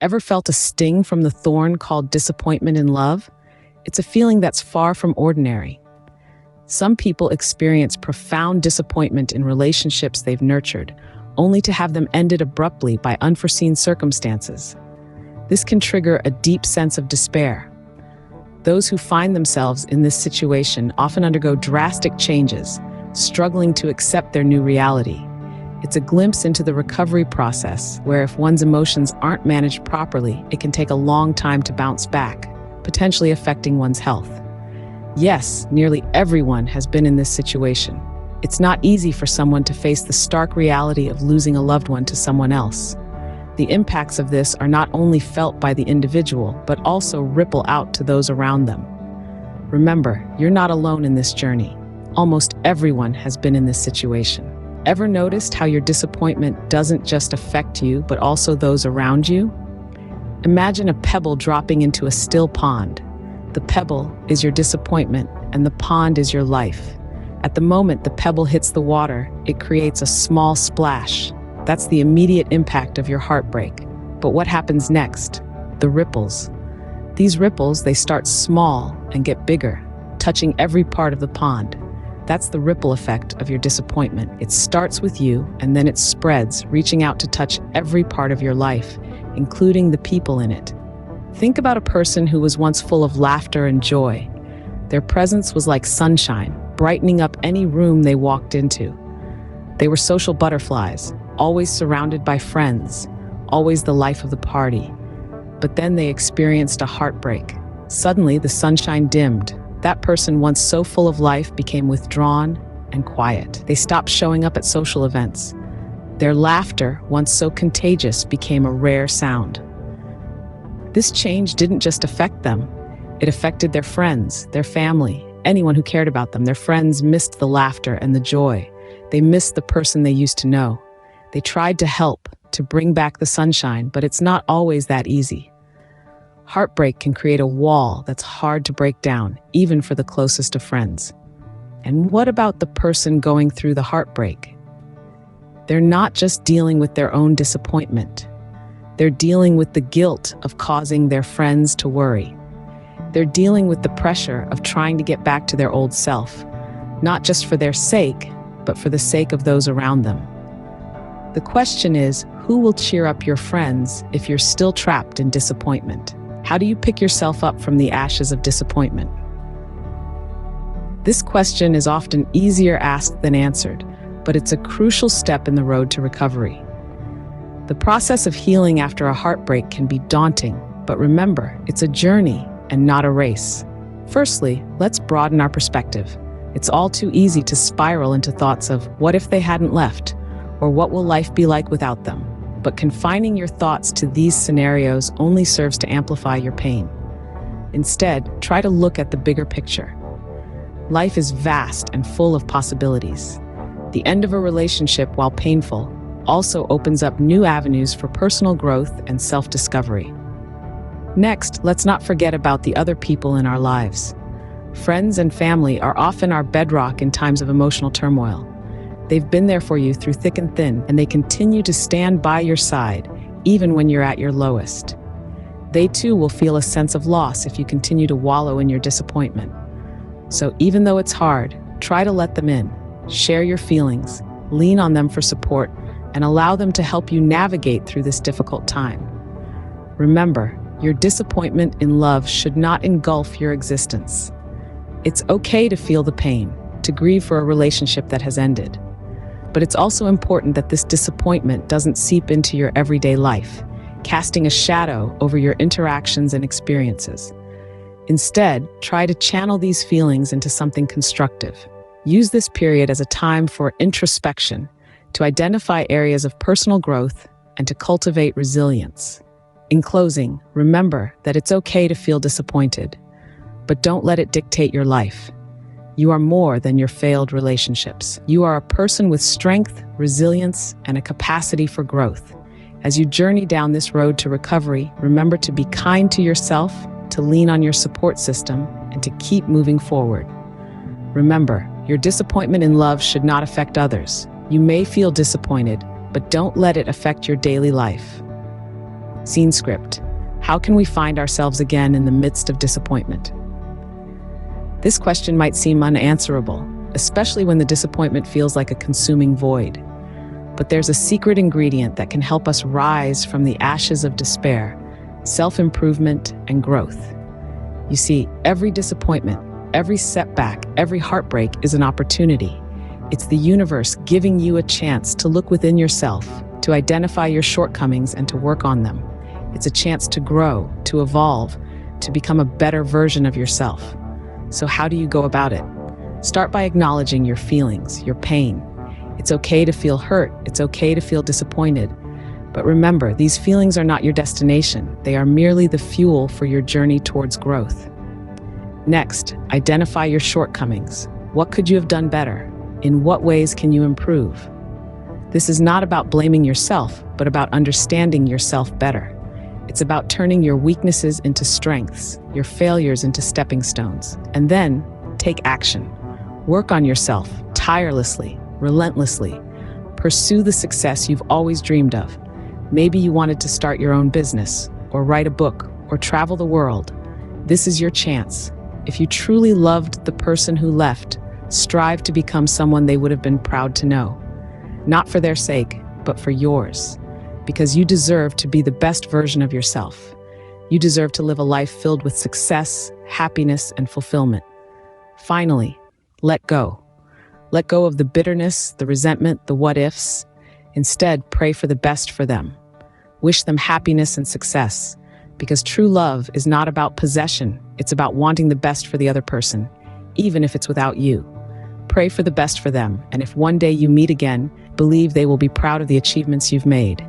Ever felt a sting from the thorn called disappointment in love? It's a feeling that's far from ordinary. Some people experience profound disappointment in relationships they've nurtured, only to have them ended abruptly by unforeseen circumstances. This can trigger a deep sense of despair. Those who find themselves in this situation often undergo drastic changes, struggling to accept their new reality. It's a glimpse into the recovery process, where if one's emotions aren't managed properly, it can take a long time to bounce back, potentially affecting one's health. Yes, nearly everyone has been in this situation. It's not easy for someone to face the stark reality of losing a loved one to someone else. The impacts of this are not only felt by the individual, but also ripple out to those around them. Remember, you're not alone in this journey. Almost everyone has been in this situation. Ever noticed how your disappointment doesn't just affect you, but also those around you? Imagine a pebble dropping into a still pond. The pebble is your disappointment, and the pond is your life. At the moment the pebble hits the water, it creates a small splash. That's the immediate impact of your heartbreak. But what happens next? The ripples. These ripples, they start small and get bigger, touching every part of the pond. That's the ripple effect of your disappointment. It starts with you, and then it spreads, reaching out to touch every part of your life, including the people in it. Think about a person who was once full of laughter and joy. Their presence was like sunshine, brightening up any room they walked into. They were social butterflies, always surrounded by friends, always the life of the party. But then they experienced a heartbreak. Suddenly, the sunshine dimmed. That person, once so full of life, became withdrawn and quiet. They stopped showing up at social events. Their laughter, once so contagious, became a rare sound. This change didn't just affect them. It affected their friends, their family, anyone who cared about them. Their friends missed the laughter and the joy. They missed the person they used to know. They tried to help, to bring back the sunshine, but it's not always that easy. Heartbreak can create a wall that's hard to break down, even for the closest of friends. And what about the person going through the heartbreak? They're not just dealing with their own disappointment. They're dealing with the guilt of causing their friends to worry. They're dealing with the pressure of trying to get back to their old self, not just for their sake, but for the sake of those around them. The question is, who will cheer up your friends if you're still trapped in disappointment? How do you pick yourself up from the ashes of disappointment? This question is often easier asked than answered, but it's a crucial step in the road to recovery. The process of healing after a heartbreak can be daunting, but remember, it's a journey and not a race. Firstly, let's broaden our perspective. It's all too easy to spiral into thoughts of, what if they hadn't left? Or what will life be like without them? But confining your thoughts to these scenarios only serves to amplify your pain. Instead, try to look at the bigger picture. Life is vast and full of possibilities. The end of a relationship, while painful, also opens up new avenues for personal growth and self-discovery. Next, let's not forget about the other people in our lives. Friends and family are often our bedrock in times of emotional turmoil. They've been there for you through thick and thin, and they continue to stand by your side, even when you're at your lowest. They too will feel a sense of loss if you continue to wallow in your disappointment. So even though it's hard, try to let them in. Share your feelings, lean on them for support, and allow them to help you navigate through this difficult time. Remember, your disappointment in love should not engulf your existence. It's okay to feel the pain, to grieve for a relationship that has ended. But it's also important that this disappointment doesn't seep into your everyday life, casting a shadow over your interactions and experiences. Instead, try to channel these feelings into something constructive. Use this period as a time for introspection, to identify areas of personal growth and to cultivate resilience. In closing, remember that it's okay to feel disappointed, but don't let it dictate your life. You are more than your failed relationships. You are a person with strength, resilience, and a capacity for growth. As you journey down this road to recovery, remember to be kind to yourself, to lean on your support system, and to keep moving forward. Remember, your disappointment in love should not affect others. You may feel disappointed, but don't let it affect your daily life. Scene script. How can we find ourselves again in the midst of disappointment? This question might seem unanswerable, especially when the disappointment feels like a consuming void. But there's a secret ingredient that can help us rise from the ashes of despair: self-improvement and growth. You see, every disappointment, every setback, every heartbreak is an opportunity. It's the universe giving you a chance to look within yourself, to identify your shortcomings and to work on them. It's a chance to grow, to evolve, to become a better version of yourself. So how do you go about it? Start by acknowledging your feelings, your pain. It's okay to feel hurt. It's okay to feel disappointed. But remember, these feelings are not your destination. They are merely the fuel for your journey towards growth. Next, identify your shortcomings. What could you have done better? In what ways can you improve? This is not about blaming yourself, but about understanding yourself better. It's about turning your weaknesses into strengths, your failures into stepping stones. And then, take action. Work on yourself tirelessly, relentlessly. Pursue the success you've always dreamed of. Maybe you wanted to start your own business, or write a book, or travel the world. This is your chance. If you truly loved the person who left, strive to become someone they would have been proud to know. Not for their sake, but for yours. Because you deserve to be the best version of yourself. You deserve to live a life filled with success, happiness, and fulfillment. Finally, let go. Let go of the bitterness, the resentment, the what-ifs. Instead, pray for the best for them. Wish them happiness and success. Because true love is not about possession. It's about wanting the best for the other person, even if it's without you. Pray for the best for them, and if one day you meet again, believe they will be proud of the achievements you've made.